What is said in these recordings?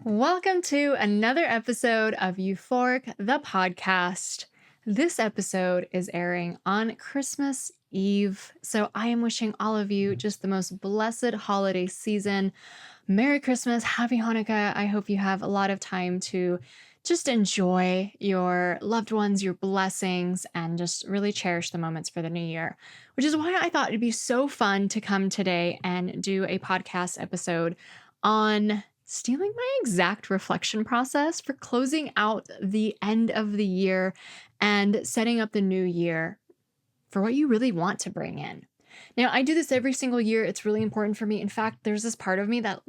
Welcome to another episode of Euphoric, the podcast. This episode is airing on Christmas Eve, so I am wishing all of you just the most blessed holiday season. Merry Christmas, Happy Hanukkah. I hope you have a lot of time to just enjoy your loved ones, your blessings, and just really cherish the moments for the new year, which is why I thought it'd be so fun to come today and do a podcast episode on stealing my exact reflection process for closing out the end of the year and setting up the new year for what you really want to bring in. Now, I do this every single year. It's really important for me. In fact, there's this part of me that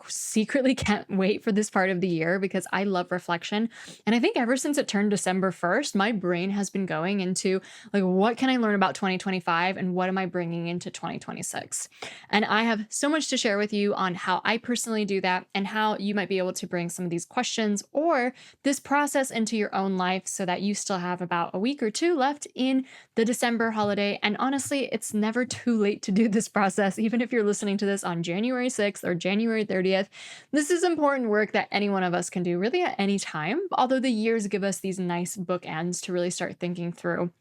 secretly can't wait for this part of the year because I love reflection. And I think ever since it turned December 1st, my brain has been going into what can I learn about 2025 and what am I bringing into 2026? And I have so much to share with you on how I personally do that and how you might be able to bring some of these questions or this process into your own life so that you still have about a week or two left in the December holiday. And honestly, it's never too late to do this process, even if you're listening to this on January 6th or January 30th. This is important work that any one of us can do really at any time, although the years give us these nice bookends to really start thinking through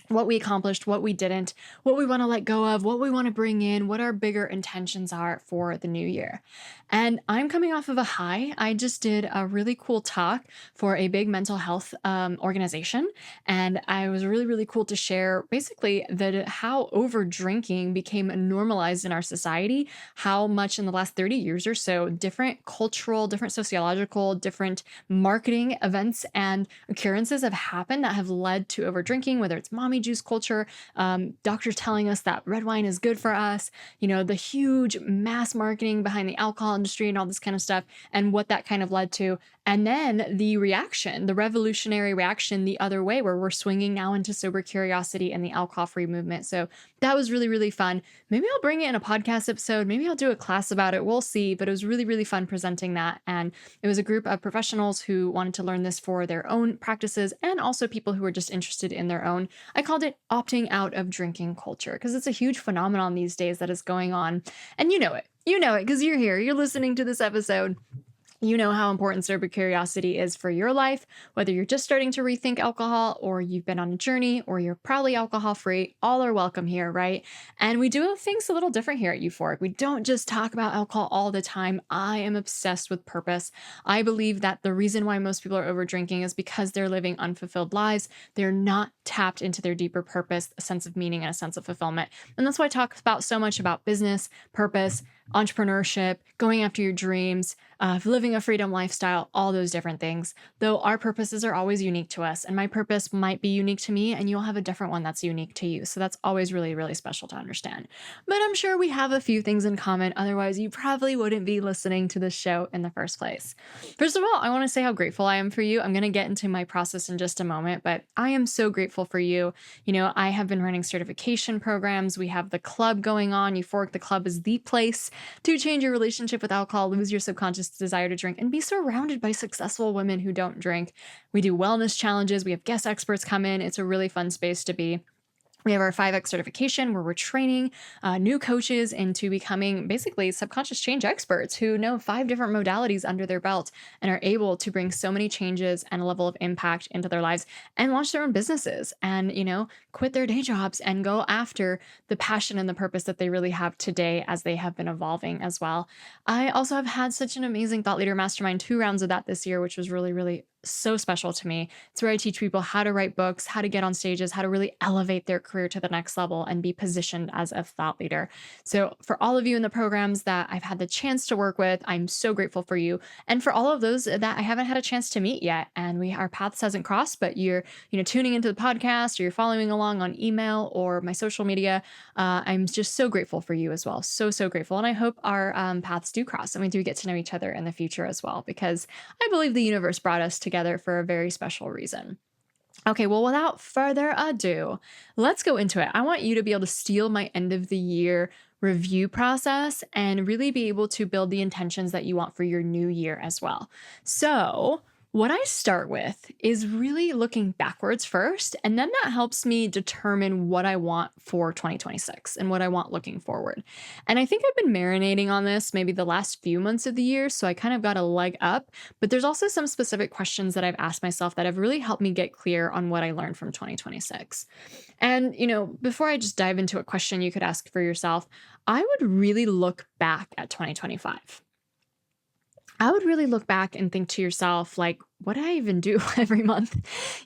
what we accomplished, what we didn't, what we want to let go of, what we want to bring in, what our bigger intentions are for the new year. And I'm coming off of a high. I just did a really cool talk for a big mental health organization. And I was really, really cool to share basically that how over drinking became normalized in our society, how much in the last 30 years or so, different cultural, different sociological, different marketing events and occurrences have happened that have led to over drinking, whether it's mommy juice culture, doctors telling us that red wine is good for us, the huge mass marketing behind the alcohol industry and all this kind of stuff, and what that kind of led to. And then the reaction, the revolutionary reaction the other way, where we're swinging now into sober curiosity and the alcohol-free movement. So that was really, really fun. Maybe I'll bring it in a podcast episode. Maybe I'll do a class about it. We'll see. But it was really, really fun presenting that. And it was a group of professionals who wanted to learn this for their own practices and also people who were just interested in their own. I called it opting out of drinking culture because it's a huge phenomenon these days that is going on. And you know it. You know it because you're here. You're listening to this episode. You know how important sober curiosity is for your life, whether you're just starting to rethink alcohol or you've been on a journey or you're proudly alcohol free, all are welcome here, right? And we do things a little different here at Euphoric. We don't just talk about alcohol all the time. I am obsessed with purpose. I believe that the reason why most people are over drinking is because they're living unfulfilled lives. They're not tapped into their deeper purpose, a sense of meaning and a sense of fulfillment. And that's why I talk about so much about business, purpose, entrepreneurship, going after your dreams, living a freedom lifestyle, all those different things. Though our purposes are always unique to us, and my purpose might be unique to me, and you'll have a different one that's unique to you. So that's always really, really special to understand. But I'm sure we have a few things in common. Otherwise, you probably wouldn't be listening to this show in the first place. First of all, I want to say how grateful I am for you. I'm going to get into my process in just a moment, but I am so grateful for you. I have been running certification programs. We have the club going on. Euphoric, the club is the place to change your relationship with alcohol, lose your subconscious desire to drink, and be surrounded by successful women who don't drink. We do wellness challenges. We have guest experts come in. It's a really fun space to be. We have our 5X certification where we're training new coaches into becoming basically subconscious change experts who know 5 different modalities under their belt and are able to bring so many changes and a level of impact into their lives and launch their own businesses and, quit their day jobs and go after the passion and the purpose that they really have today as they have been evolving as well. I also have had such an amazing thought leader mastermind, 2 rounds of that this year, which was really, really so special to me. It's where I teach people how to write books, how to get on stages, how to really elevate their career to the next level and be positioned as a thought leader. So for all of you in the programs that I've had the chance to work with, I'm so grateful for you. And for all of those that I haven't had a chance to meet yet, and our paths hasn't crossed, but you're, tuning into the podcast or you're following along on email or my social media, I'm just so grateful for you as well. So, so grateful. And I hope our paths do cross and we do get to know each other in the future as well, because I believe the universe brought us together for a very special reason. Okay, well, without further ado, let's go into it. I want you to be able to steal my end of the year review process and really be able to build the intentions that you want for your new year as well. So What I start with is really looking backwards first, and then that helps me determine what I want for 2026 and what I want looking forward. And I think I've been marinating on this maybe the last few months of the year, so I kind of got a leg up. But there's also some specific questions that I've asked myself that have really helped me get clear on what I learned from 2026. And, before I just dive into a question you could ask for yourself, I would really look back at 2025. I would really look back and think to yourself, like, what did I even do every month?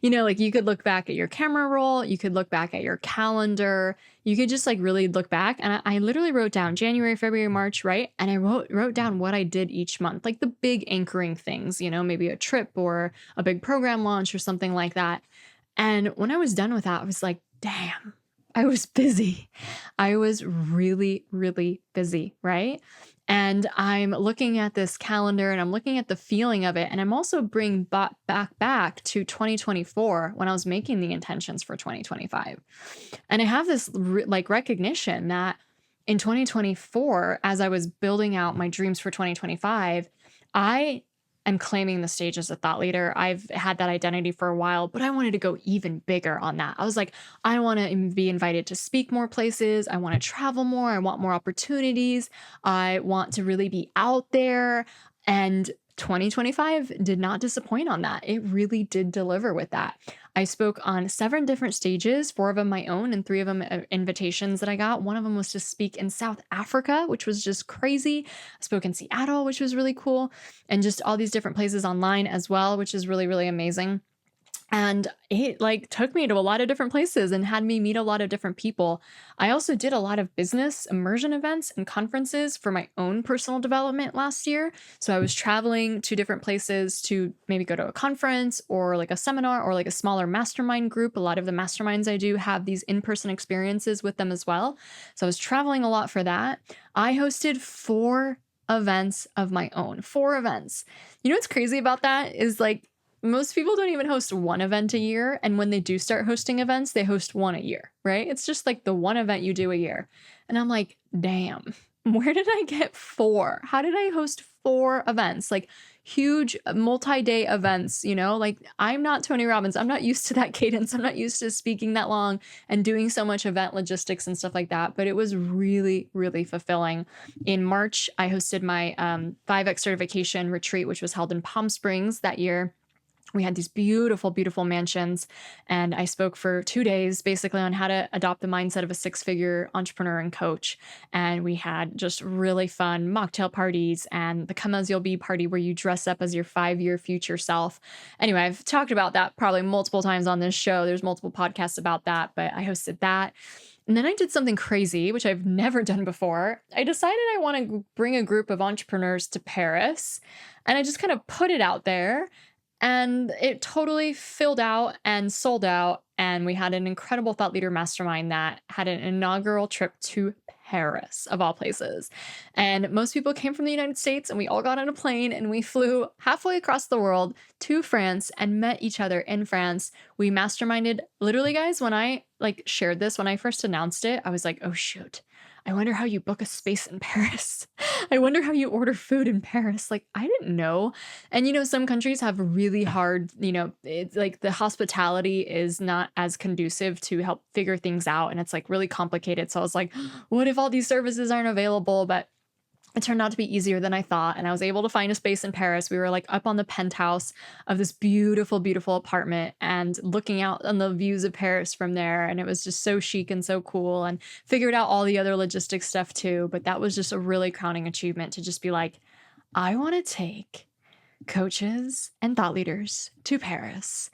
Like you could look back at your camera roll, you could look back at your calendar, you could just like really look back. And I literally wrote down January, February, March, right? And I wrote down what I did each month, like the big anchoring things, maybe a trip or a big program launch or something like that. And when I was done with that, I was like, damn, I was busy. I was really, really busy, right? And I'm looking at this calendar and I'm looking at the feeling of it. And I'm also bringing back to 2024 when I was making the intentions for 2025. And I have this like recognition that in 2024, as I was building out my dreams for 2025, I am claiming the stage as a thought leader. I've had that identity for a while, but I wanted to go even bigger on that. I was like, I want to be invited to speak more places. I want to travel more. I want more opportunities. I want to really be out there. And 2025 did not disappoint on that. It really did deliver with that. I spoke on 7 different stages, 4 of them my own, and 3 of them invitations that I got. One of them was to speak in South Africa, which was just crazy. I spoke in Seattle, which was really cool, and just all these different places online as well, which is really, really amazing. And it like took me to a lot of different places and had me meet a lot of different people. I also did a lot of business immersion events and conferences for my own personal development last year. So I was traveling to different places to maybe go to a conference or like a seminar or like a smaller mastermind group. A lot of the masterminds I do have these in-person experiences with them as well. So I was traveling a lot for that. I hosted 4 events of my own. 4 events. What's crazy about that is like most people don't even host one event a year. And when they do start hosting events, they host one a year, right? It's just like the one event you do a year. And I'm like, damn, where did I get 4? How did I host 4 events? Like huge multi-day events, like I'm not Tony Robbins. I'm not used to that cadence. I'm not used to speaking that long and doing so much event logistics and stuff like that. But it was really, really fulfilling. In March, I hosted my 5X certification retreat, which was held in Palm Springs that year. We had these beautiful, beautiful mansions, and I spoke for 2 days basically on how to adopt the mindset of a 6-figure entrepreneur and coach. And we had just really fun mocktail parties and the Come As You'll Be party where you dress up as your 5-year future self. Anyway, I've talked about that probably multiple times on this show. There's multiple podcasts about that, but I hosted that. And then I did something crazy, which I've never done before. I decided I want to bring a group of entrepreneurs to Paris, and I just kind of put it out there. And it totally filled out and sold out. And we had an incredible thought leader mastermind that had an inaugural trip to Paris, of all places. And most people came from the United States, and we all got on a plane and we flew halfway across the world to France and met each other in France. We masterminded. Literally, guys, when I like shared this, when I first announced it, I was like, oh shoot, I wonder how you book a space in Paris. I wonder how you order food in Paris. Like, I didn't know. And, some countries have really hard, it's like the hospitality is not as conducive to help figure things out. And it's like really complicated. So I was like, what if all these services aren't available? But it turned out to be easier than I thought. And I was able to find a space in Paris. We were like up on the penthouse of this beautiful, beautiful apartment and looking out on the views of Paris from there. And it was just so chic and so cool, and figured out all the other logistics stuff too. But that was just a really crowning achievement to just be like, I want to take coaches and thought leaders to Paris.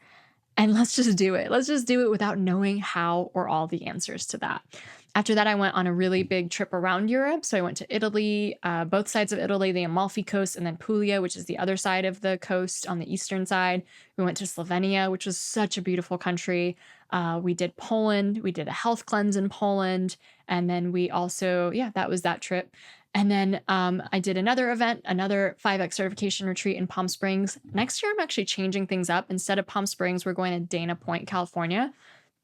And let's just do it. Let's just do it without knowing how or all the answers to that. After that, I went on a really big trip around Europe. So I went to Italy, both sides of Italy, the Amalfi Coast, and then Puglia, which is the other side of the coast on the eastern side. We went to Slovenia, which was such a beautiful country. We did Poland. We did a health cleanse in Poland. And then we also, that was that trip. And then I did another event, another 5X certification retreat in Palm Springs. Next year, I'm actually changing things up. Instead of Palm Springs, we're going to Dana Point, California.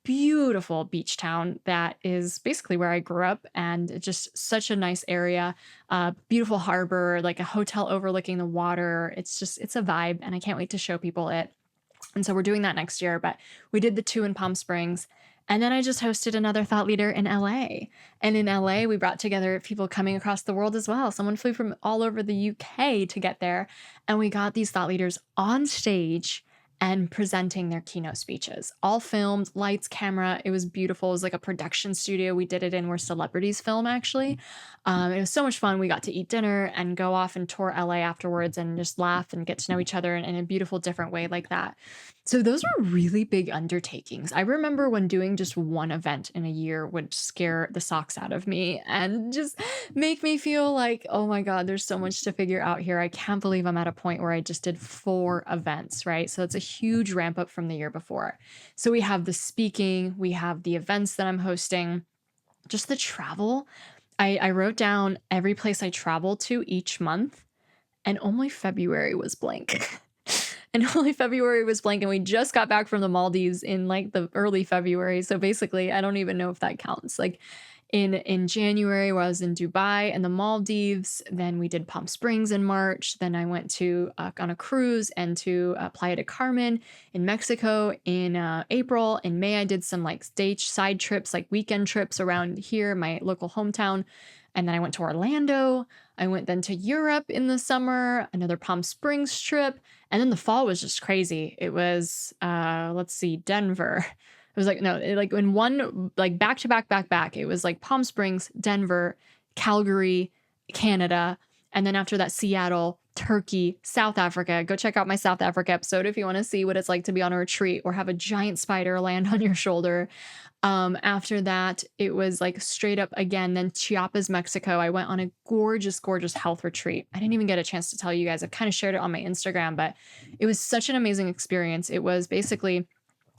beautiful beach town that is basically where I grew up, and it's just such a nice area. Beautiful harbor, like a hotel overlooking the water. It's a vibe, and I can't wait to show people it. And so we're doing that next year, but we did the two in Palm Springs. And then I just hosted another thought leader in LA. And in LA, we brought together people coming across the world as well. Someone flew from all over the UK to get there. And we got these thought leaders on stage and presenting their keynote speeches, all filmed, lights, camera. It was beautiful. It was like a production studio we did it in where celebrities film, actually. It was so much fun. We got to eat dinner and go off and tour LA afterwards and just laugh and get to know each other in a beautiful, different way like that. So those were really big undertakings. I remember when doing just one event in a year would scare the socks out of me and just make me feel like, oh my God, there's so much to figure out here. I can't believe I'm at a point where I just did 4 events, right? So it's a huge ramp up from the year before. So we have the speaking, we have the events that I'm hosting, just the travel. I wrote down every place I traveled to each month, and only February was blank. And only February was blank, and we just got back from the Maldives in like the early February. So basically, I don't even know if that counts. Like in January, where I was in Dubai and the Maldives, then we did Palm Springs in March. Then I went to on a cruise and to Playa de Carmen in Mexico in April. In May, I did some like stage side trips, like weekend trips around here, my local hometown. And then I went to Orlando. I went then to Europe in the summer, another Palm Springs trip. And then the fall was just crazy. It was, let's see, Denver. It was like, no, like in one, like back to back, back, back. It was like Palm Springs, Denver, Calgary, Canada. And then after that, Seattle, Turkey, South Africa. Go check out my South Africa episode if you want to see what it's like to be on a retreat or have a giant spider land on your shoulder. After that, it was like straight up again, then Chiapas, Mexico. I went on a gorgeous, gorgeous health retreat. I didn't even get a chance to tell you guys. I've kind of shared it on my Instagram, but it was such an amazing experience. It was basically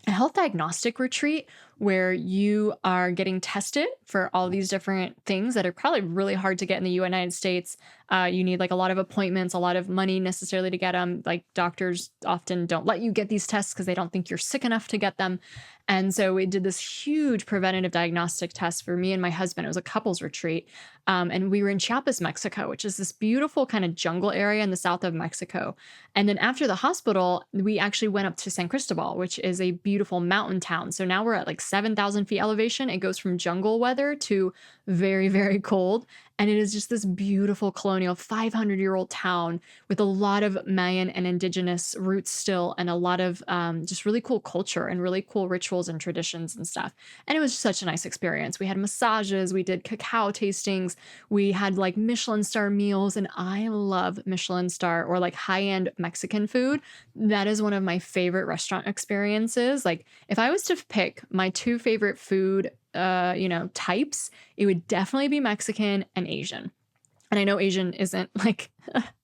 a health diagnostic retreat where you are getting tested for all these different things that are probably really hard to get in the United States. You need like a lot of appointments, a lot of money necessarily to get them. Like doctors often don't let you get these tests because they don't think you're sick enough to get them. And so we did this huge preventative diagnostic test for me and my husband. It was a couples retreat. And we were in Chiapas, Mexico, which is this beautiful kind of jungle area in the south of Mexico. And then after the hospital, we actually went up to San Cristobal, which is a beautiful mountain town. So now we're at like 7,000 feet elevation. It goes from jungle weather to very, very cold. And it is just this beautiful colonial 500-year-old town with a lot of Mayan and indigenous roots still, and a lot of just really cool culture and really cool rituals and traditions and stuff. And it was such a nice experience. We had massages, we did cacao tastings, we had like Michelin star meals, and I love Michelin star or like high-end Mexican food. That is one of my favorite restaurant experiences. Like if I was to pick my 2 favorite food types, it would definitely be Mexican and Asian. And I know Asian isn't like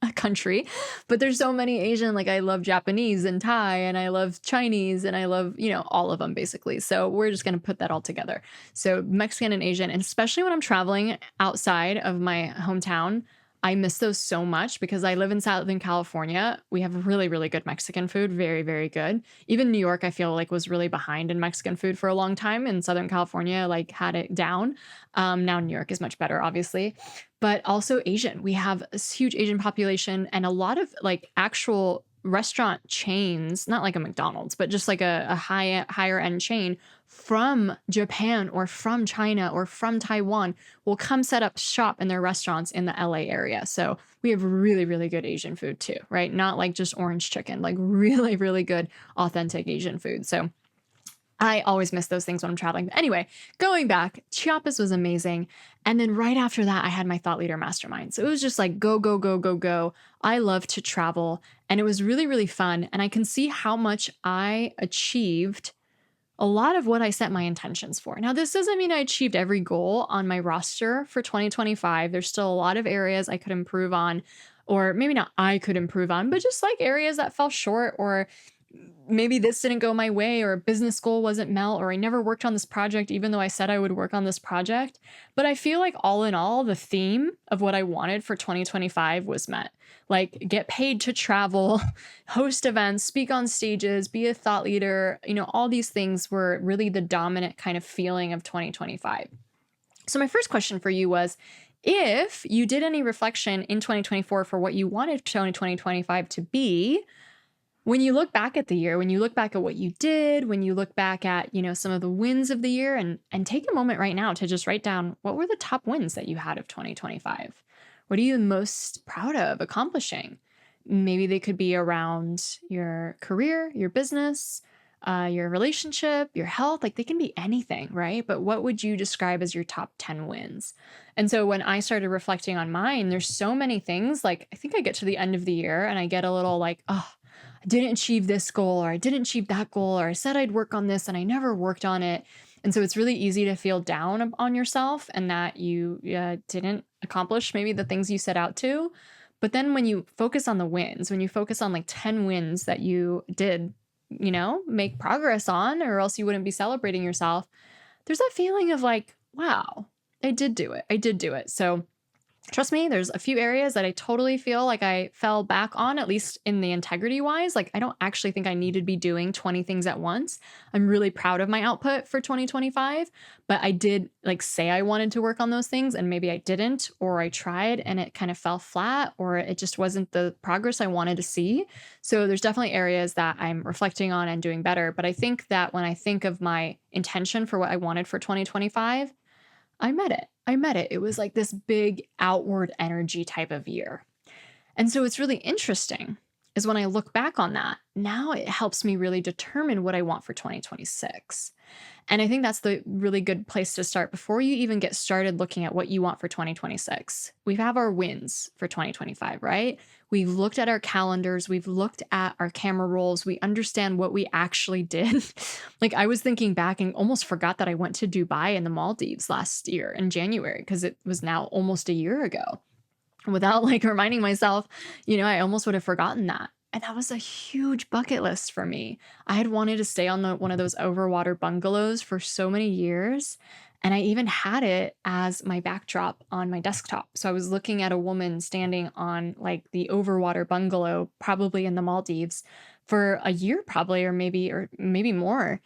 a country, but there's so many Asian, like I love Japanese and Thai, and I love Chinese, and I love, all of them basically. So we're just going to put that all together. So Mexican and Asian, and especially when I'm traveling outside of my hometown, I miss those so much because I live in Southern California. We have really, really good Mexican food. Very, very good. Even New York, I feel like was really behind in Mexican food for a long time. And Southern California, like had it down. Now New York is much better, obviously. But also Asian. We have a huge Asian population and a lot of like actual restaurant chains, not like a McDonald's, but just like a higher end chain from Japan or from China or from Taiwan will come set up shop in their restaurants in the LA area. So we have really, really good Asian food too, right? Not like just orange chicken, like really, really good, authentic Asian food. So I always miss those things when I'm traveling. But anyway, going back, Chiapas was amazing. And then right after that, I had my Thought Leader Mastermind. So it was just like go, go, go, go, go. I love to travel. And it was really, really fun. And I can see how much I achieved a lot of what I set my intentions for. Now, this doesn't mean I achieved every goal on my roster for 2025. There's still a lot of areas I could improve on, or maybe not I could improve on, but just like areas that fell short or maybe this didn't go my way, or a business goal wasn't met, or I never worked on this project, even though I said I would work on this project. But I feel like all in all, the theme of what I wanted for 2025 was met. Like, get paid to travel, host events, speak on stages, be a thought leader. All these things were really the dominant kind of feeling of 2025. So my first question for you was, if you did any reflection in 2024 for what you wanted 2025 to be, when you look back at the year, when you look back at what you did, when you look back at, some of the wins of the year, and take a moment right now to just write down, what were the top wins that you had of 2025? What are you most proud of accomplishing? Maybe they could be around your career, your business, your relationship, your health. Like, they can be anything, right? But what would you describe as your top 10 wins? And so when I started reflecting on mine, there's so many things. Like, I think I get to the end of the year and I get a little like, oh, I didn't achieve this goal, or I didn't achieve that goal, or I said I'd work on this and I never worked on it. And so it's really easy to feel down on yourself and that you didn't accomplish maybe the things you set out to. But then when you focus on the wins, when you focus on like 10 wins that you did, make progress on, or else you wouldn't be celebrating yourself, there's that feeling of like, wow, I did do it. I did do it. So trust me, there's a few areas that I totally feel like I fell back on, at least in the integrity wise. Like, I don't actually think I needed to be doing 20 things at once. I'm really proud of my output for 2025, but I did like say I wanted to work on those things and maybe I didn't, or I tried and it kind of fell flat, or it just wasn't the progress I wanted to see. So there's definitely areas that I'm reflecting on and doing better. But I think that when I think of my intention for what I wanted for 2025, I met it. I met it. It was like this big outward energy type of year. And so it's really interesting is when I look back on that, now it helps me really determine what I want for 2026. And I think that's the really good place to start before you even get started looking at what you want for 2026. We have our wins for 2025, right? We've looked at our calendars. We've looked at our camera rolls. We understand what we actually did. Like, I was thinking back and almost forgot that I went to Dubai and the Maldives last year in January, because it was now almost a year ago. Without like reminding myself, I almost would have forgotten that. And that was a huge bucket list for me. I had wanted to stay on one of those overwater bungalows for so many years. And I even had it as my backdrop on my desktop. So I was looking at a woman standing on like the overwater bungalow, probably in the Maldives, for a year, probably, or maybe more.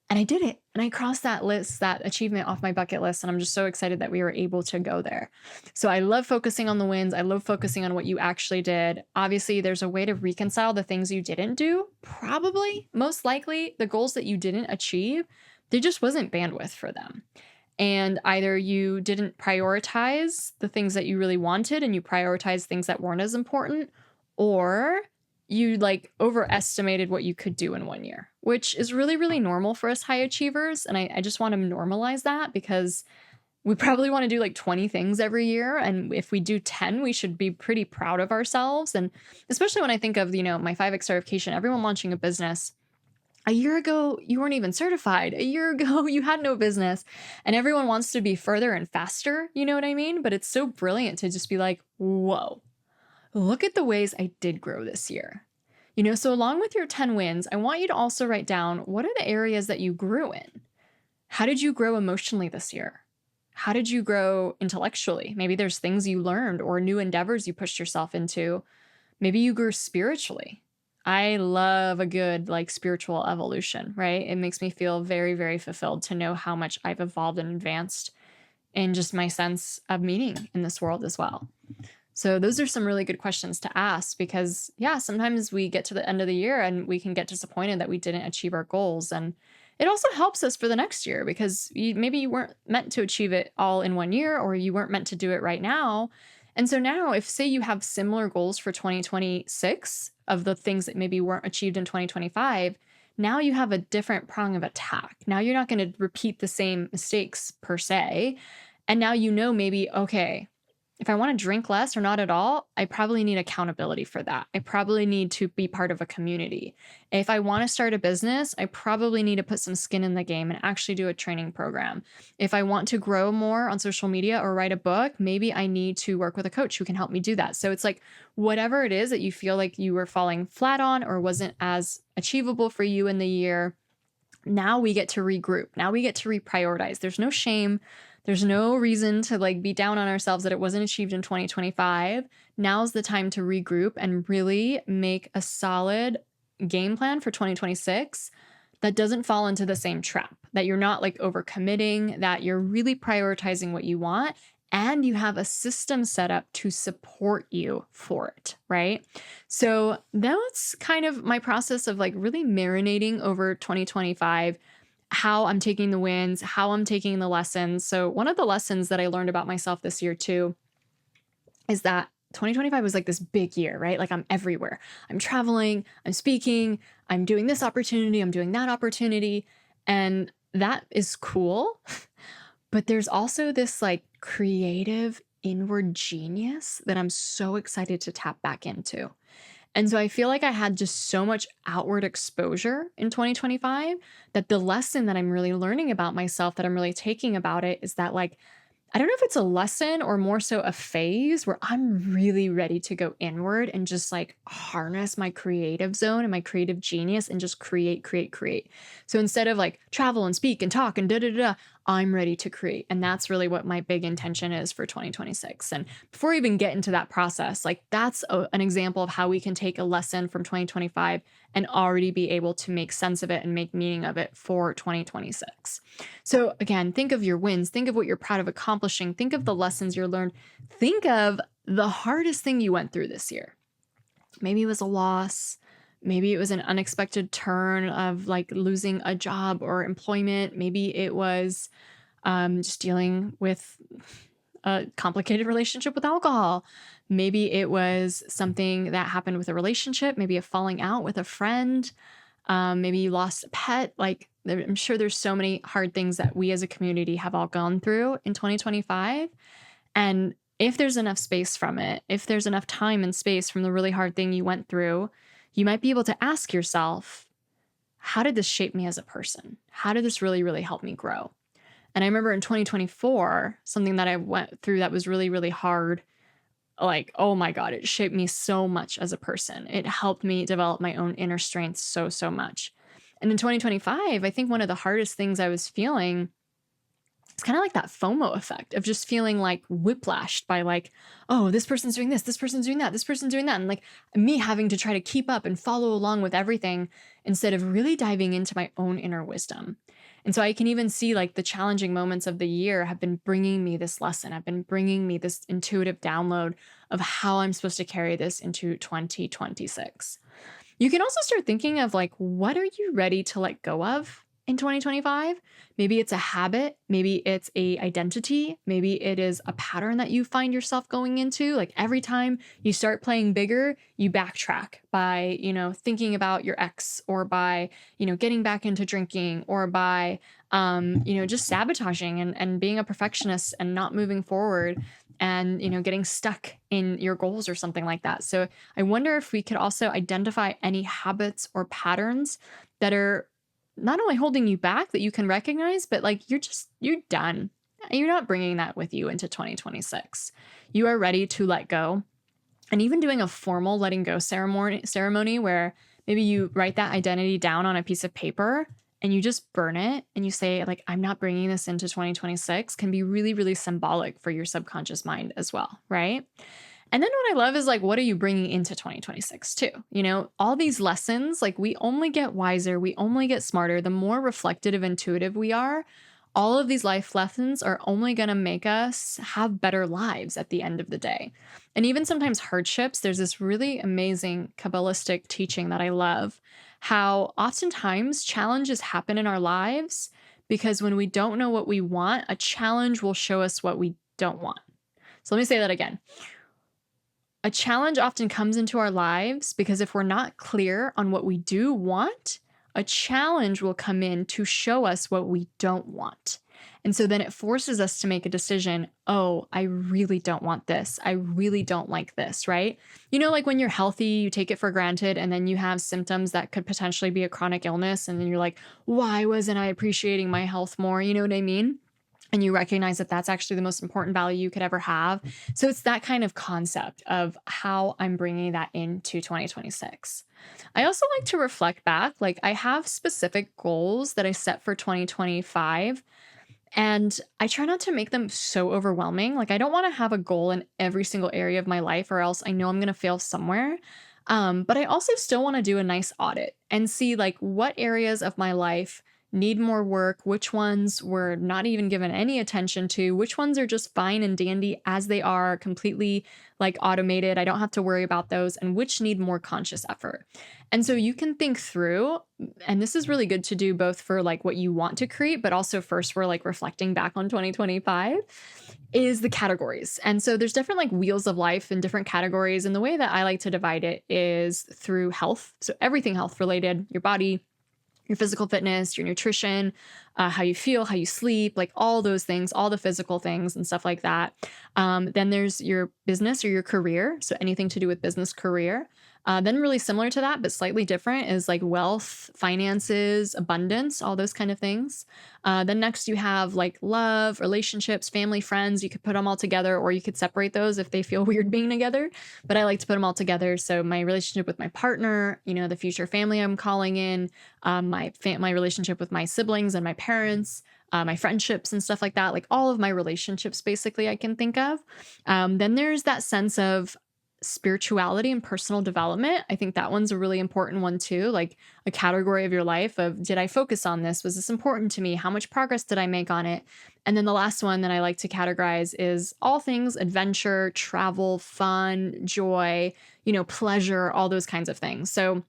And I did it. And I crossed that achievement off my bucket list. And I'm just so excited that we were able to go there. So I love focusing on the wins. I love focusing on what you actually did. Obviously, there's a way to reconcile the things you didn't do. Probably, most likely, the goals that you didn't achieve, there just wasn't bandwidth for them. And either you didn't prioritize the things that you really wanted and you prioritized things that weren't as important, or you like overestimated what you could do in 1 year, which is really, really normal for us high achievers. And I just want to normalize that, because we probably want to do like 20 things every year. And if we do 10, we should be pretty proud of ourselves. And especially when I think of, my 5X certification, everyone launching a business. A year ago, you weren't even certified. A year ago, you had no business. And everyone wants to be further and faster. You know what I mean? But it's so brilliant to just be like, whoa, look at the ways I did grow this year. So along with your 10 wins, I want you to also write down, what are the areas that you grew in? How did you grow emotionally this year? How did you grow intellectually? Maybe there's things you learned or new endeavors you pushed yourself into. Maybe you grew spiritually. I love a good spiritual evolution, right? It makes me feel very, very fulfilled to know how much I've evolved and advanced in just my sense of meaning in this world as well. So those are some really good questions to ask, because sometimes we get to the end of the year and we can get disappointed that we didn't achieve our goals. And it also helps us for the next year, because maybe you weren't meant to achieve it all in 1 year, or you weren't meant to do it right now. And so now, if say you have similar goals for 2026 of the things that maybe weren't achieved in 2025, now you have a different prong of attack. Now you're not going to repeat the same mistakes per se. And now maybe, okay, If I want to drink less or not at all, I probably need accountability for that. I probably need to be part of a community. If I want to start a business, I probably need to put some skin in the game and actually do a training program. If I want to grow more on social media or write a book, maybe I need to work with a coach who can help me do that. So it's like whatever it is that you feel like you were falling flat on or wasn't as achievable for you in the year, now we get to regroup. Now we get to reprioritize. There's no shame. There's no reason to like be down on ourselves that it wasn't achieved in 2025. Now's the time to regroup and really make a solid game plan for 2026 that doesn't fall into the same trap, that you're not like overcommitting, that you're really prioritizing what you want and you have a system set up to support you for it, right? So that's kind of my process of like really marinating over 2025, how I'm taking the wins, how I'm taking the lessons. So one of the lessons that I learned about myself this year too is that 2025 was like this big year, right? Like I'm everywhere. I'm traveling, I'm speaking, I'm doing this opportunity, I'm doing that opportunity. And that is cool. But there's also this like creative inward genius that I'm so excited to tap back into. And so I feel like I had just so much outward exposure in 2025 that the lesson that I'm really learning about myself, that I'm really taking about it, is that like I don't know if it's a lesson or more so a phase where I'm really ready to go inward and just like harness my creative zone and my creative genius and just create, create, create. So instead of like travel and speak and talk and da da da, I'm ready to create. And that's really what my big intention is for 2026. And before we even get into that process, like that's an example of how we can take a lesson from 2025 and already be able to make sense of it and make meaning of it for 2026. So again, think of your wins, think of what you're proud of accomplishing, think of the lessons you learned, think of the hardest thing you went through this year. Maybe it was a loss, maybe it was an unexpected turn of like losing a job or employment, maybe it was just dealing with a complicated relationship with alcohol. Maybe it was something that happened with a relationship, maybe a falling out with a friend. Maybe you lost a pet. Like, I'm sure there's so many hard things that we as a community have all gone through in 2025. And if there's enough space from it, if there's enough time and space from the really hard thing you went through, you might be able to ask yourself, how did this shape me as a person? How did this really, really help me grow? And I remember in 2024, something that I went through that was really, really hard. Like, oh my God, it shaped me so much as a person. It helped me develop my own inner strength so, so much. And in 2025, I think one of the hardest things I was feeling, it's kind of like that FOMO effect of just feeling like whiplashed by like, oh, this person's doing this person's doing that, this person's doing that. And like me having to try to keep up and follow along with everything instead of really diving into my own inner wisdom. And so I can even see like the challenging moments of the year have been bringing me this lesson, have been bringing me this intuitive download of how I'm supposed to carry this into 2026. You can also start thinking of like, what are you ready to let go of in 2025? Maybe it's a habit, maybe it's a identity, maybe it is a pattern that you find yourself going into. Like every time you start playing bigger, you backtrack by, thinking about your ex or by, getting back into drinking or by, just sabotaging and being a perfectionist and not moving forward and, getting stuck in your goals or something like that. So I wonder if we could also identify any habits or patterns that are not only holding you back that you can recognize, but like you're done. You're not bringing that with you into 2026. You are ready to let go. And even doing a formal letting go ceremony where maybe you write that identity down on a piece of paper and you just burn it and you say like, I'm not bringing this into 2026 can be really, really symbolic for your subconscious mind as well, right? And then what I love is like, what are you bringing into 2026 too? All these lessons, like we only get wiser, we only get smarter. The more reflective, intuitive we are, all of these life lessons are only going to make us have better lives at the end of the day. And even sometimes hardships, there's this really amazing Kabbalistic teaching that I love, how oftentimes challenges happen in our lives because when we don't know what we want, a challenge will show us what we don't want. So let me say that again. A challenge often comes into our lives because if we're not clear on what we do want, a challenge will come in to show us what we don't want. And so then it forces us to make a decision. Oh, I really don't want this. I really don't like this, right? Like when you're healthy, you take it for granted and then you have symptoms that could potentially be a chronic illness. And then you're like, why wasn't I appreciating my health more? You know what I mean? And you recognize that that's actually the most important value you could ever have. So it's that kind of concept of how I'm bringing that into 2026. I also like to reflect back. Like I have specific goals that I set for 2025, and I try not to make them so overwhelming. Like I don't want to have a goal in every single area of my life or else I know I'm going to fail somewhere. But I also still want to do a nice audit and see like what areas of my life need more work, which ones were not even given any attention to, which ones are just fine and dandy as they are, completely like automated. I don't have to worry about those, and which need more conscious effort. And so you can think through, and this is really good to do both for like what you want to create, but also first for like reflecting back on 2025 is the categories. And so there's different like wheels of life and different categories. And the way that I like to divide it is through health. So everything health related, your body, your physical fitness, your nutrition, how you feel, how you sleep, like all those things, all the physical things and stuff like that. Then there's your business or your career. So anything to do with business career. Then really similar to that, but slightly different is like wealth, finances, abundance, all those kind of things. Then next you have like love, relationships, family, friends. You could put them all together or you could separate those if they feel weird being together. But I like to put them all together. So my relationship with my partner, the future family I'm calling in, my relationship with my siblings and my parents, my friendships and stuff like that, like all of my relationships basically I can think of. Then there's that sense of spirituality and personal development. I think that one's a really important one too, like a category of your life of, did I focus on this? Was this important to me? How much progress did I make on it? And then the last one that I like to categorize is all things adventure, travel, fun, joy, pleasure, all those kinds of things. So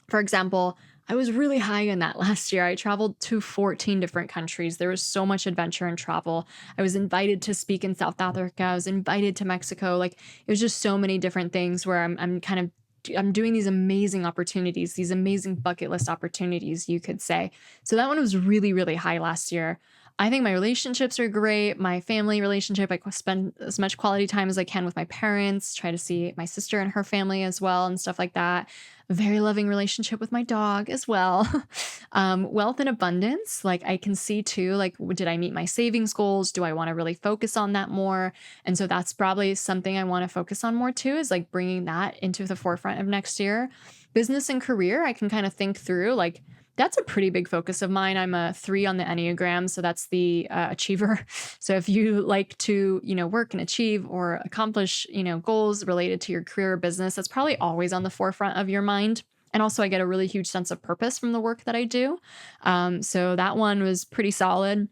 for example, I was really high in that last year. I traveled to 14 different countries. There was so much adventure and travel. I was invited to speak in South Africa. I was invited to Mexico. Like it was just so many different things where I'm doing these amazing opportunities, these amazing bucket list opportunities, you could say. So that one was really, really high last year. I think my relationships are great. My family relationship, I spend as much quality time as I can with my parents, try to see my sister and her family as well and stuff like that. A very loving relationship with my dog as well. Wealth and abundance, like I can see too, like, did I meet my savings goals? Do I want to really focus on that more? And so that's probably something I want to focus on more too, is like bringing that into the forefront of next year. Business and career, I can kind of think through like, that's a pretty big focus of mine. I'm a 3 on the Enneagram, so that's the achiever. So if you like to, work and achieve or accomplish, goals related to your career or business, that's probably always on the forefront of your mind. And also, I get a really huge sense of purpose from the work that I do. So that one was pretty solid.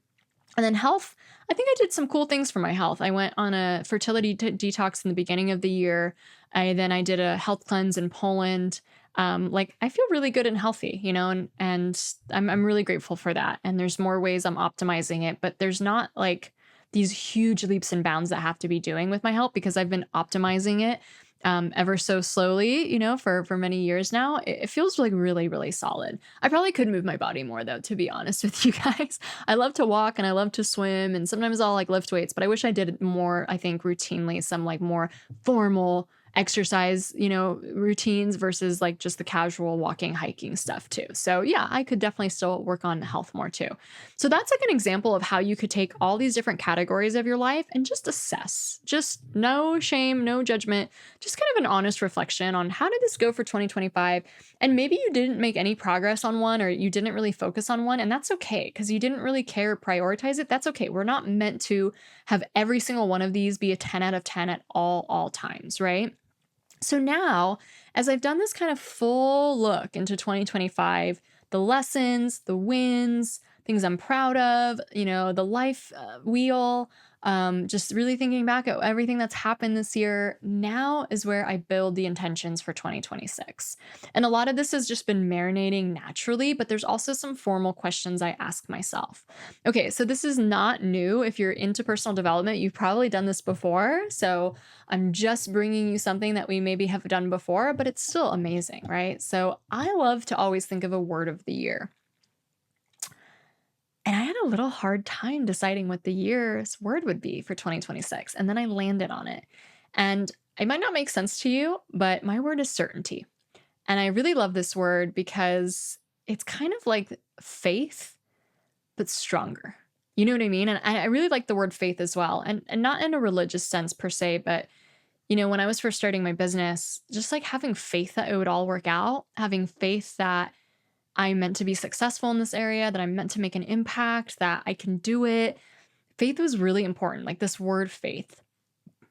And then health, I think I did some cool things for my health. I went on a fertility detox in the beginning of the year. Then I did a health cleanse in Poland. Like I feel really good and healthy, and I'm really grateful for that. And there's more ways I'm optimizing it, but there's not like these huge leaps and bounds that have to be doing with my health because I've been optimizing it ever so slowly, for many years now. It feels like really, really solid. I probably could move my body more though, to be honest with you guys. I love to walk and I love to swim and sometimes I'll like lift weights, but I wish I did more, I think routinely, some like more formal exercise, routines versus like just the casual walking, hiking stuff too. So yeah, I could definitely still work on health more too. So that's like an example of how you could take all these different categories of your life and just assess, just no shame, no judgment, just kind of an honest reflection on how did this go for 2025? And maybe you didn't make any progress on one or you didn't really focus on one, and that's okay because you didn't really care or prioritize it. That's okay. We're not meant to have every single one of these be a 10 out of 10 at all times, right? So now, as I've done this kind of full look into 2025, the lessons, the wins, things I'm proud of, the life wheel, just really thinking back at everything that's happened this year, now is where I build the intentions for 2026. And a lot of this has just been marinating naturally, but there's also some formal questions I ask myself. Okay, so this is not new. If you're into personal development, you've probably done this before. So I'm just bringing you something that we maybe have done before, but it's still amazing, right? So I love to always think of a word of the year. And I had a little hard time deciding what the year's word would be for 2026. And then I landed on it. And it might not make sense to you, but my word is certainty. And I really love this word because it's kind of like faith, but stronger. You know what I mean? And I really like the word faith as well. And not in a religious sense per se, but when I was first starting my business, just like having faith that it would all work out, having faith that I'm meant to be successful in this area, that I'm meant to make an impact, that I can do it. Faith was really important, like this word faith.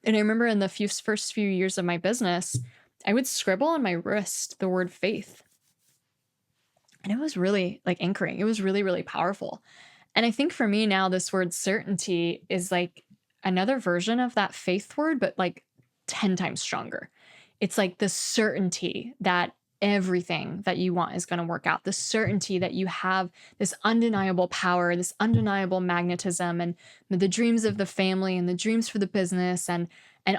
And I remember in the first few years of my business, I would scribble on my wrist the word faith. And it was really like anchoring. It was really, really powerful. And I think for me now, this word certainty is like another version of that faith word, but like 10 times stronger. It's like the certainty that everything that you want is going to work out, the certainty that you have this undeniable power, this undeniable magnetism, and the dreams of the family and the dreams for the business and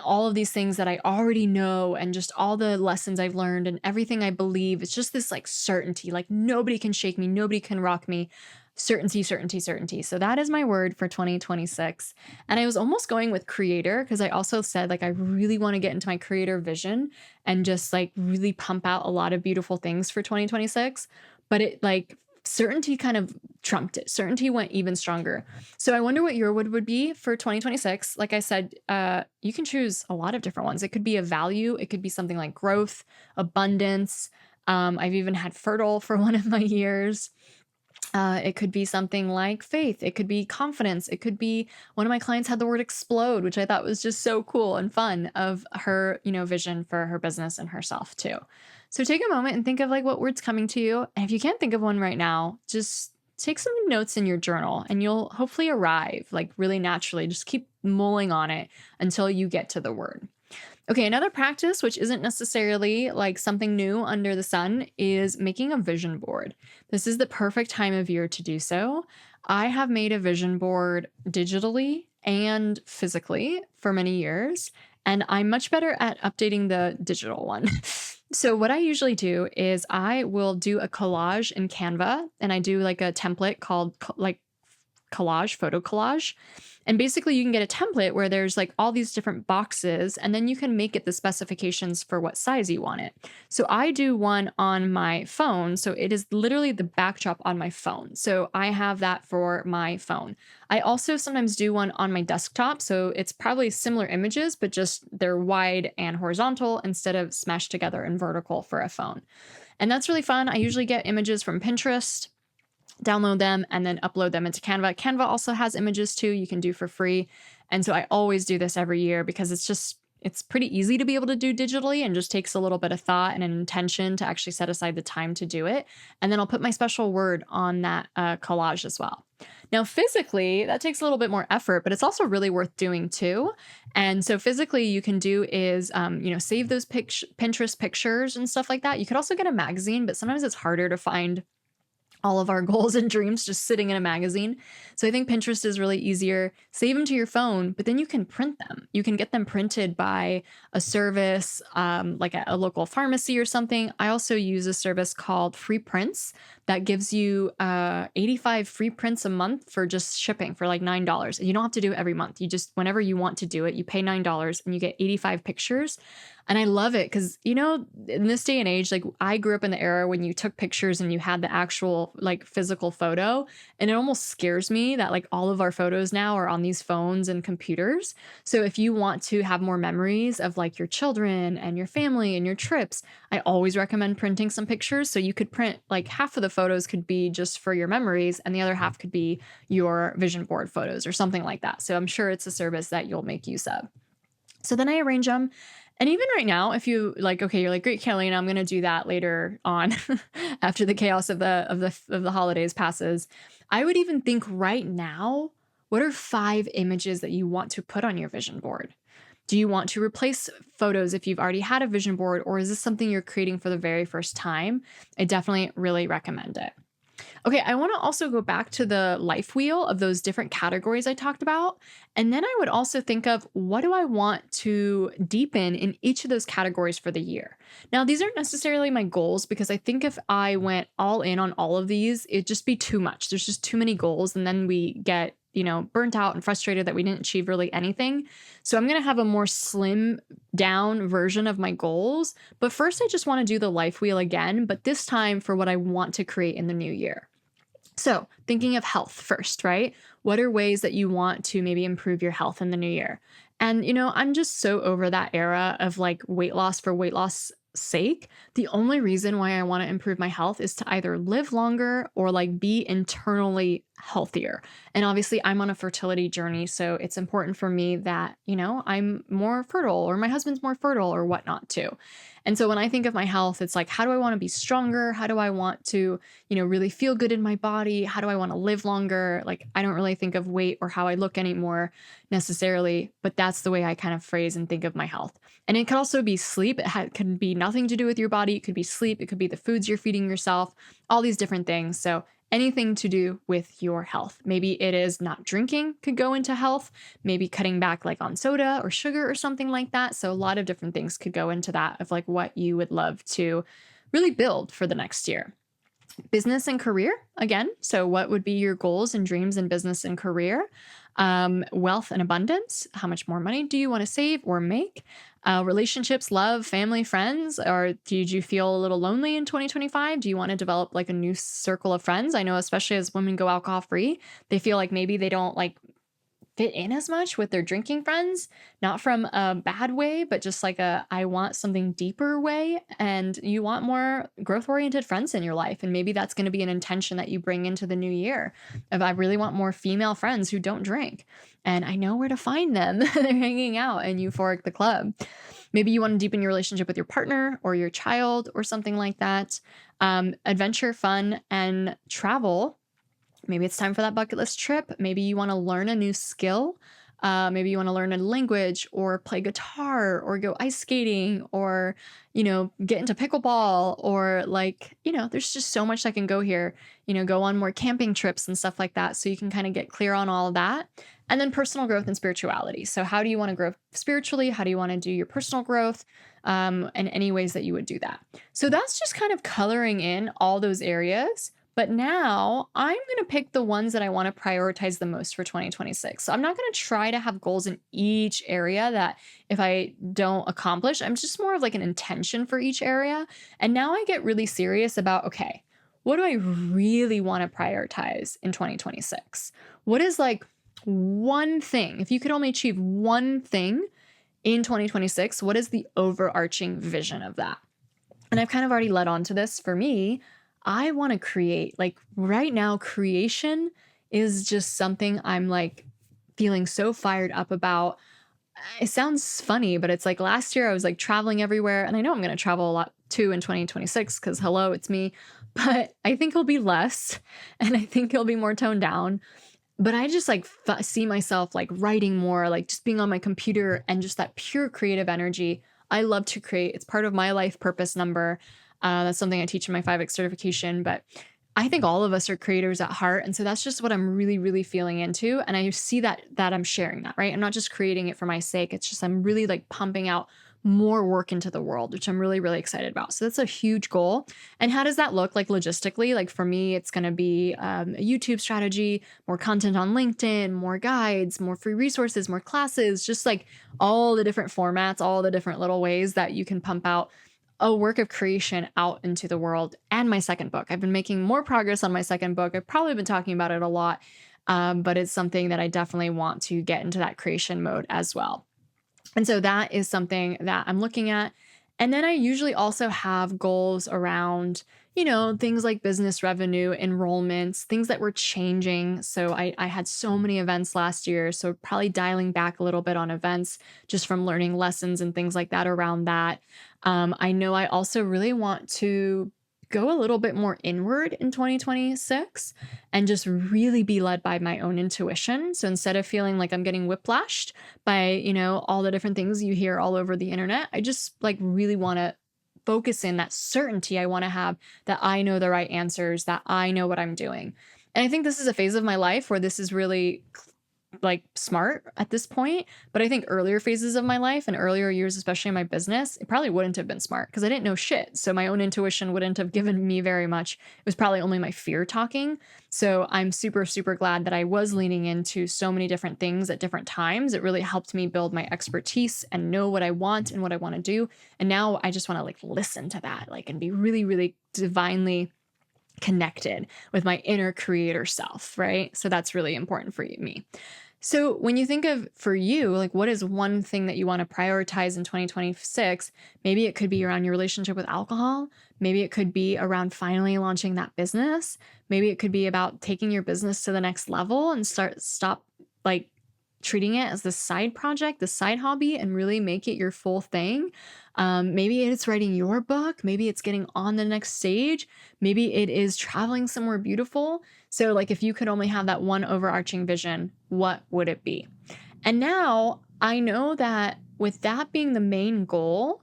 all of these things that I already know, and just all the lessons I've learned and everything I believe. It's just this like certainty, like nobody can shake me, nobody can rock me. Certainty, certainty, certainty. So that is my word for 2026. And I was almost going with creator because I also said like I really want to get into my creator vision and just like really pump out a lot of beautiful things for 2026. But it like certainty kind of trumped it. Certainty went even stronger. So I wonder what your would be for 2026. Like I said, you can choose a lot of different ones. It could be a value. It could be something like growth, abundance. I've even had fertile for one of my years. It could be something like faith. It could be confidence. It could be one of my clients had the word explode, which I thought was just so cool and fun of her, vision for her business and herself too. So take a moment and think of like what word's coming to you. And if you can't think of one right now, just take some notes in your journal and you'll hopefully arrive like really naturally. Just keep mulling on it until you get to the word. Okay, another practice, which isn't necessarily like something new under the sun, is making a vision board. This is the perfect time of year to do so. I have made a vision board digitally and physically for many years, and I'm much better at updating the digital one. So what I usually do is I will do a collage in Canva, and I do like a template called like collage, photo collage. And basically you can get a template where there's like all these different boxes, and then you can make it the specifications for what size you want it. So I do one on my phone. So it is literally the backdrop on my phone. So I have that for my phone. I also sometimes do one on my desktop. So it's probably similar images, but just they're wide and horizontal instead of smashed together and vertical for a phone. And that's really fun. I usually get images from Pinterest, download them, and then upload them into Canva. Canva also has images too you can do for free. And so I always do this every year because it's pretty easy to be able to do digitally and just takes a little bit of thought and an intention to actually set aside the time to do it. And then I'll put my special word on that collage as well. Now, physically, that takes a little bit more effort, but it's also really worth doing too. And so physically you can do is, save those Pinterest pictures and stuff like that. You could also get a magazine, but sometimes it's harder to find all of our goals and dreams just sitting in a magazine. So I think Pinterest is really easier. Save them to your phone, but then you can print them. You can get them printed by a service, like a local pharmacy or something. I also use a service called Free Prints that gives you 85 free prints a month for just shipping for like $9. And you don't have to do it every month. You just, whenever you want to do it, you pay $9 and you get 85 pictures. And I love it because, in this day and age, like I grew up in the era when you took pictures and you had the actual like physical photo. And it almost scares me that like all of our photos now are on these phones and computers. So if you want to have more memories of like your children and your family and your trips, I always recommend printing some pictures. So you could print like half of the photos could be just for your memories and the other half could be your vision board photos or something like that. So I'm sure it's a service that you'll make use of. So then I arrange them. And even right now, if you like, okay, you're like, great, Carolina, I'm going to do that later on after the chaos of the holidays passes. I would even think right now, what are 5 images that you want to put on your vision board? Do you want to replace photos if you've already had a vision board, or is this something you're creating for the very first time? I definitely really recommend it. Okay, I want to also go back to the life wheel of those different categories I talked about. And then I would also think of what do I want to deepen in each of those categories for the year. Now, these aren't necessarily my goals because I think if I went all in on all of these, it'd just be too much. There's just too many goals. And then we get, burnt out and frustrated that we didn't achieve really anything. So I'm going to have a more slim down version of my goals. But first, I just want to do the life wheel again, but this time for what I want to create in the new year. So, thinking of health first, right? What are ways that you want to maybe improve your health in the new year? And, I'm just so over that era of like weight loss for weight loss sake. The only reason why I want to improve my health is to either live longer or like be internally healthier. And obviously, I'm on a fertility journey. So, it's important for me that, I'm more fertile or my husband's more fertile or whatnot too. And so, when I think of my health, it's like, how do I want to be stronger? How do I want to really feel good in my body? How do I want to live longer? Like, I don't really think of weight or how I look anymore necessarily, but that's the way I kind of phrase and think of my health. And it could also be sleep. Could be nothing to do with your body. It could be sleep. It could be the foods you're feeding yourself, all these different things. So, anything to do with your health. Maybe it is not drinking could go into health, maybe cutting back like on soda or sugar or something like that. So, a lot of different things could go into that of like what you would love to really build for the next year. Business and career again. So, what would be your goals and dreams in business and career? Wealth and abundance. How much more money do you want to save or make? Relationships, love, family, friends. Or did you feel a little lonely in 2025? Do you want to develop like a new circle of friends? I know, especially as women go alcohol free, they feel like maybe they don't like fit in as much with their drinking friends, not from a bad way, but just like I want something deeper way. And you want more growth oriented friends in your life. And maybe that's going to be an intention that you bring into the new year of I really want more female friends who don't drink. And I know where to find them. They're hanging out in Euphoric the Club. Maybe you want to deepen your relationship with your partner or your child or something like that. Adventure, fun, and travel. Maybe it's time for that bucket list trip. Maybe you want to learn a new skill. Maybe you want to learn a language or play guitar or go ice skating or, get into pickleball or like, there's just so much that can go here, go on more camping trips and stuff like that. So you can kind of get clear on all of that. And then personal growth and spirituality. So how do you want to grow spiritually? How do you want to do your personal growth? And any ways that you would do that. So that's just kind of coloring in all those areas. But now I'm going to pick the ones that I want to prioritize the most for 2026. So I'm not going to try to have goals in each area that if I don't accomplish, I'm just more of like an intention for each area. And now I get really serious about, okay, what do I really want to prioritize in 2026? What is like one thing? If you could only achieve one thing in 2026, what is the overarching vision of that? And I've kind of already led on to this for me. I want to create, like right now, creation is just something I'm like feeling so fired up about. It sounds funny, but it's like last year I was like traveling everywhere, and I know I'm going to travel a lot too in 2026 because hello, it's me. But I think it'll be less and I think it'll be more toned down. But I just like see myself like writing more, like just being on my computer and just that pure creative energy. I love to create. It's part of my life purpose number. That's something I teach in my 5X certification, but I think all of us are creators at heart. And so that's just what I'm really, really feeling into. And I see that I'm sharing that, right? I'm not just creating it for my sake. It's just, I'm really like pumping out more work into the world, which I'm really, really excited about. So that's a huge goal. And how does that look like logistically? Like for me, it's going to be a YouTube strategy, more content on LinkedIn, more guides, more free resources, more classes, just like all the different formats, all the different little ways that you can pump out a work of creation out into the world. And my second book. I've been making more progress on my second book. I've probably been talking about it a lot, but it's something that I definitely want to get into that creation mode as well. And so that is something that I'm looking at. And then I usually also have goals around, things like business revenue, enrollments, things that were changing. So I had so many events last year. So probably dialing back a little bit on events just from learning lessons and things like that around that. I know I also really want to go a little bit more inward in 2026 and just really be led by my own intuition. So instead of feeling like I'm getting whiplashed by, all the different things you hear all over the internet, I just like really want to focus in, that certainty I want to have, that I know the right answers, that I know what I'm doing. And I think this is a phase of my life where this is really like smart at this point. But I think earlier phases of my life and earlier years, especially in my business, it probably wouldn't have been smart because I didn't know shit. So my own intuition wouldn't have given me very much. It was probably only my fear talking. So I'm super, super glad that I was leaning into so many different things at different times. It really helped me build my expertise and know what I want and what I want to do. And now I just want to like listen to that, like, and be really, really divinely connected with my inner creator self, right? So that's really important for me. So when you think of, for you, like, what is one thing that you want to prioritize in 2026? Maybe it could be around your relationship with alcohol. Maybe it could be around finally launching that business. Maybe it could be about taking your business to the next level and stop like treating it as the side project, the side hobby, and really make it your full thing. Maybe it's writing your book. Maybe it's getting on the next stage. Maybe it is traveling somewhere beautiful. So like, if you could only have that one overarching vision, what would it be? And now I know that with that being the main goal,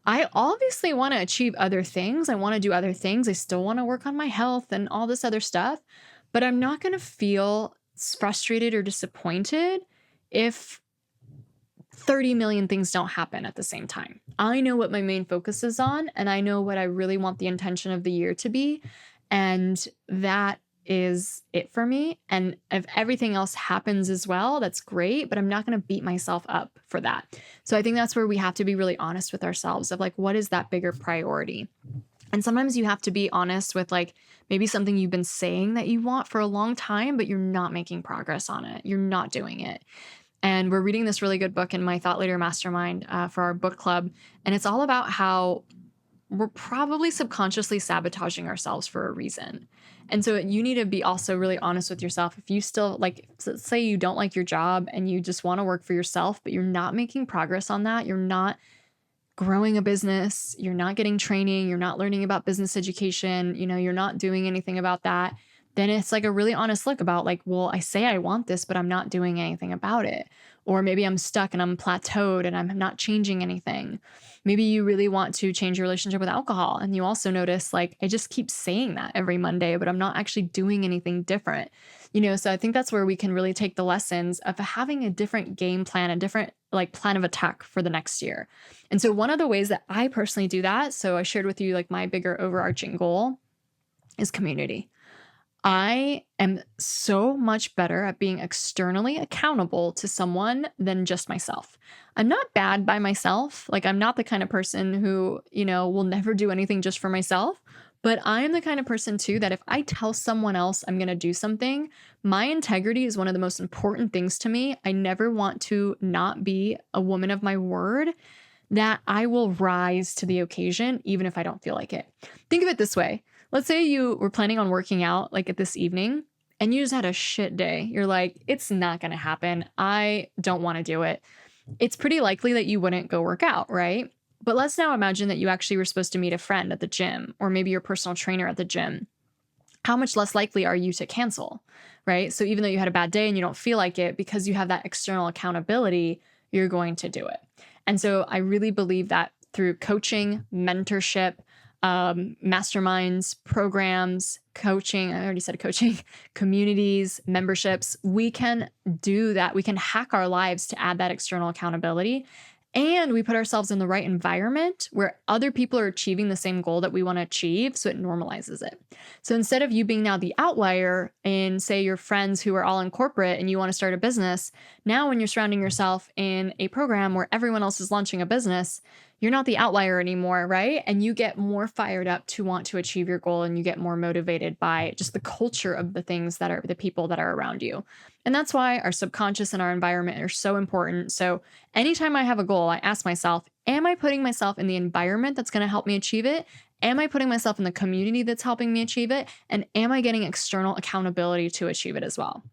I obviously want to achieve other things. I want to do other things. I still want to work on my health and all this other stuff, but I'm not going to feel frustrated or disappointed if 30 million things don't happen at the same time. I know what my main focus is on, and I know what I really want the intention of the year to be. And that is it for me. And if everything else happens as well, that's great, but I'm not going to beat myself up for that. So I think that's where we have to be really honest with ourselves of like, what is that bigger priority? And sometimes you have to be honest with like maybe something you've been saying that you want for a long time, but you're not making progress on it. You're not doing it. And we're reading this really good book in my Thought Leader Mastermind for our book club. And it's all about how we're probably subconsciously sabotaging ourselves for a reason. And so you need to be also really honest with yourself. If you still like, let's say you don't like your job and you just want to work for yourself, but you're not making progress on that, you're not growing a business, you're not getting training, you're not learning about business education, you're not doing anything about that, then it's like a really honest look about like, well, I say I want this, but I'm not doing anything about it. Or maybe I'm stuck and I'm plateaued and I'm not changing anything. Maybe you really want to change your relationship with alcohol. And you also notice like, I just keep saying that every Monday, but I'm not actually doing anything different. So I think that's where we can really take the lessons of having a different game plan, a different like plan of attack for the next year. And so one of the ways that I personally do that, so I shared with you like my bigger overarching goal is community. I am so much better at being externally accountable to someone than just myself. I'm not bad by myself. Like, I'm not the kind of person who, will never do anything just for myself. But I am the kind of person too that if I tell someone else I'm going to do something, my integrity is one of the most important things to me. I never want to not be a woman of my word, that I will rise to the occasion, even if I don't feel like it. Think of it this way. Let's say you were planning on working out like at this evening and you just had a shit day. You're like, it's not going to happen. I don't want to do it. It's pretty likely that you wouldn't go work out, right? But let's now imagine that you actually were supposed to meet a friend at the gym or maybe your personal trainer at the gym. How much less likely are you to cancel, right? So even though you had a bad day and you don't feel like it, because you have that external accountability, you're going to do it. And so I really believe that through coaching, mentorship, masterminds, programs, coaching, I already said coaching, communities, memberships, we can do that. We can hack our lives to add that external accountability. And we put ourselves in the right environment where other people are achieving the same goal that we want to achieve. So it normalizes it. So instead of you being now the outlier in, say, your friends who are all in corporate and you want to start a business, now when you're surrounding yourself in a program where everyone else is launching a business, you're not the outlier anymore, right? And you get more fired up to want to achieve your goal, and you get more motivated by just the culture of the things that are the people that are around you. And that's why our subconscious and our environment are so important. So anytime I have a goal, I ask myself, am I putting myself in the environment that's going to help me achieve it? Am I putting myself in the community that's helping me achieve it? And am I getting external accountability to achieve it as well?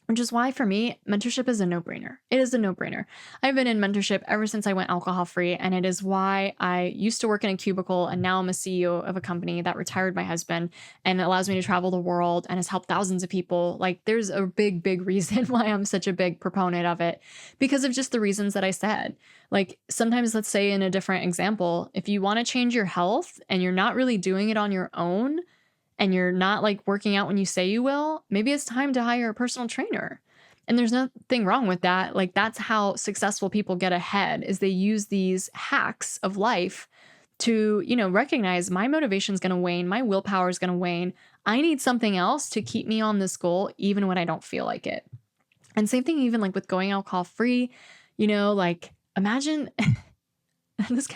which is why for me, mentorship is a no-brainer. It is a no-brainer. I've been in mentorship ever since I went alcohol-free, and it is why I used to work in a cubicle, and now I'm a CEO of a company that retired my husband and allows me to travel the world and has helped thousands of people. Like, there's a big, big reason why I'm such a big proponent of it, because of just the reasons that I said. Like, sometimes, let's say in a different example, if you want to change your health and you're not really doing it on your own, and you're not like working out when you say you will, maybe it's time to hire a personal trainer. And there's nothing wrong with that. Like, that's how successful people get ahead, is they use these hacks of life to, recognize my motivation is going to wane, my willpower is going to wane. I need something else to keep me on this goal even when I don't feel like it. And same thing even like with going alcohol free, like imagine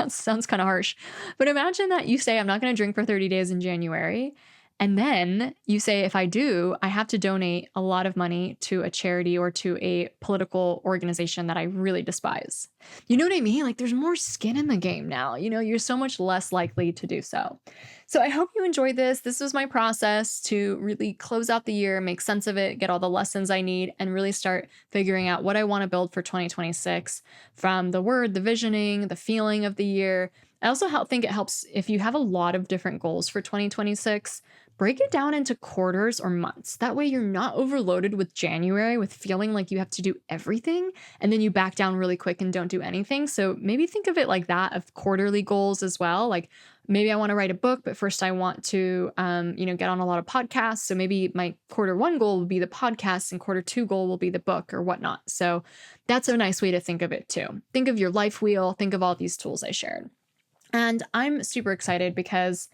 sounds kind of harsh, but imagine that you say, I'm not going to drink for 30 days in January. And then you say, if I do, I have to donate a lot of money to a charity or to a political organization that I really despise. You know what I mean? Like, there's more skin in the game now. You're so much less likely to do so. So I hope you enjoyed this. This was my process to really close out the year, make sense of it, get all the lessons I need, and really start figuring out what I want to build for 2026, from the word, the visioning, the feeling of the year. I also think it helps if you have a lot of different goals for 2026, break it down into quarters or months. That way you're not overloaded with January with feeling like you have to do everything and then you back down really quick and don't do anything. So maybe think of it like that, of quarterly goals as well. Like, maybe I want to write a book, but first I want to, get on a lot of podcasts. So maybe my quarter one goal will be the podcast and quarter two goal will be the book or whatnot. So that's a nice way to think of it too. Think of your life wheel, think of all these tools I shared. And I'm super excited because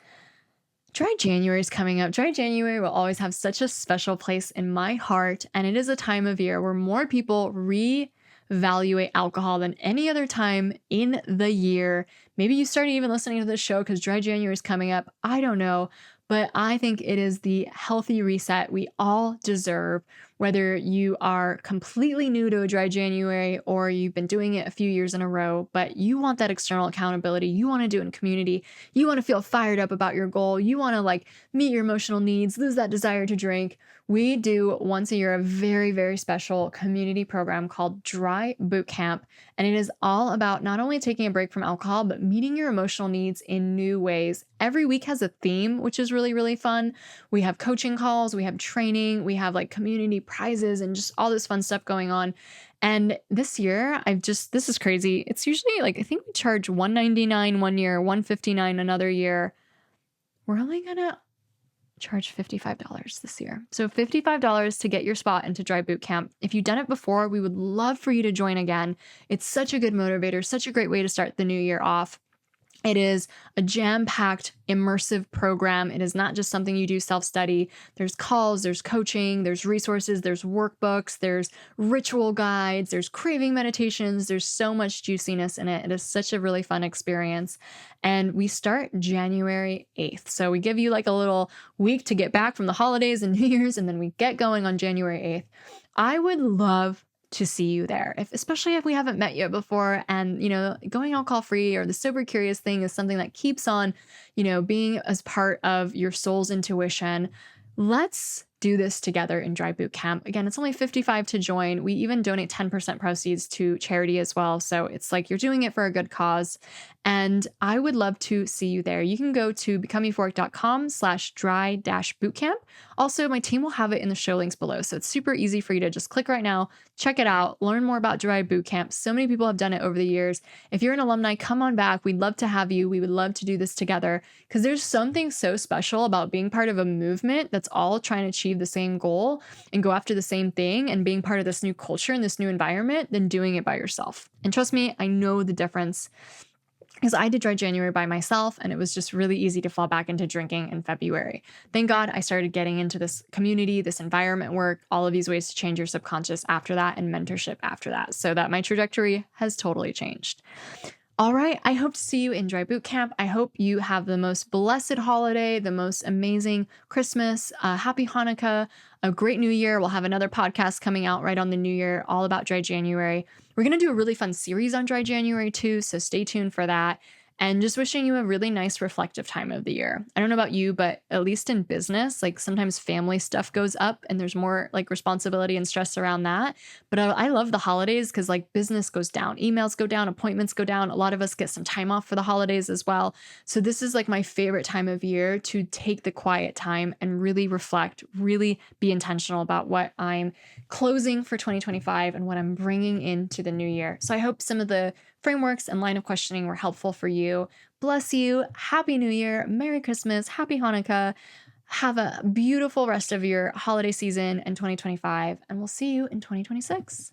Dry January is coming up. Dry January will always have such a special place in my heart. And it is a time of year where more people reevaluate alcohol than any other time in the year. Maybe you started even listening to this show because Dry January is coming up. I don't know. But I think it is the healthy reset we all deserve, whether you are completely new to a Dry January or you've been doing it a few years in a row, but you want that external accountability. You want to do it in community. You want to feel fired up about your goal. You want to meet your emotional needs, lose that desire to drink. We do once a year a very, very special community program called Dry Boot Camp. And it is all about not only taking a break from alcohol, but meeting your emotional needs in new ways. Every week has a theme, which is really, really fun. We have coaching calls, we have training, we have community prizes and just all this fun stuff going on. And this year, this is crazy. It's usually I think we charge $199 one year, $159 another year. We're only gonna charge $55 this year. So $55 to get your spot into Dry Boot Camp. If you've done it before, we would love for you to join again. It's such a good motivator, such a great way to start the new year off. It is a jam-packed, immersive program. It is not just something you do self-study. There's calls, there's coaching, there's resources, there's workbooks, there's ritual guides, there's craving meditations. There's so much juiciness in it. It is such a really fun experience. And we start January 8th. So we give you a little week to get back from the holidays and New Year's, and then we get going on January 8th. I would love to see you there, especially if we haven't met you before. And, going alcohol free or the sober curious thing is something that keeps on, being as part of your soul's intuition. Let's do this together in Dry Boot Camp. Again, it's only $55 to join. We even donate 10% proceeds to charity as well. So it's you're doing it for a good cause. And I would love to see you there. You can go to becomeeuphoric.com/dry-bootcamp. Also, my team will have it in the show links below. So it's super easy for you to just click right now, check it out, learn more about Dry Boot Camp. So many people have done it over the years. If you're an alumni, come on back. We'd love to have you. We would love to do this together because there's something so special about being part of a movement that's all trying to achieve the same goal and go after the same thing and being part of this new culture and this new environment than doing it by yourself. And trust me, I know the difference because I did Dry January by myself and it was just really easy to fall back into drinking in February. Thank God I started getting into this community, this environment work, all of these ways to change your subconscious after that and mentorship after that, so that my trajectory has totally changed. All right, I hope to see you in Dry Boot Camp. I hope you have the most blessed holiday, the most amazing Christmas, happy Hanukkah, a great new year. We'll have another podcast coming out right on the new year, all about Dry January. We're going to do a really fun series on Dry January too, so stay tuned for that. and just wishing you a really nice reflective time of the year. I don't know about you, but at least in business, like sometimes family stuff goes up and there's more like responsibility and stress around that. But I love the holidays because like business goes down, emails go down, appointments go down. A lot of us get some time off for the holidays as well. So this is like my favorite time of year to take the quiet time and really reflect, really be intentional about what I'm closing for 2025 and what I'm bringing into the new year. So I hope some of the frameworks and line of questioning were helpful for you. Bless you. Happy New Year. Merry Christmas. Happy Hanukkah. Have a beautiful rest of your holiday season in 2025, and we'll see you in 2026.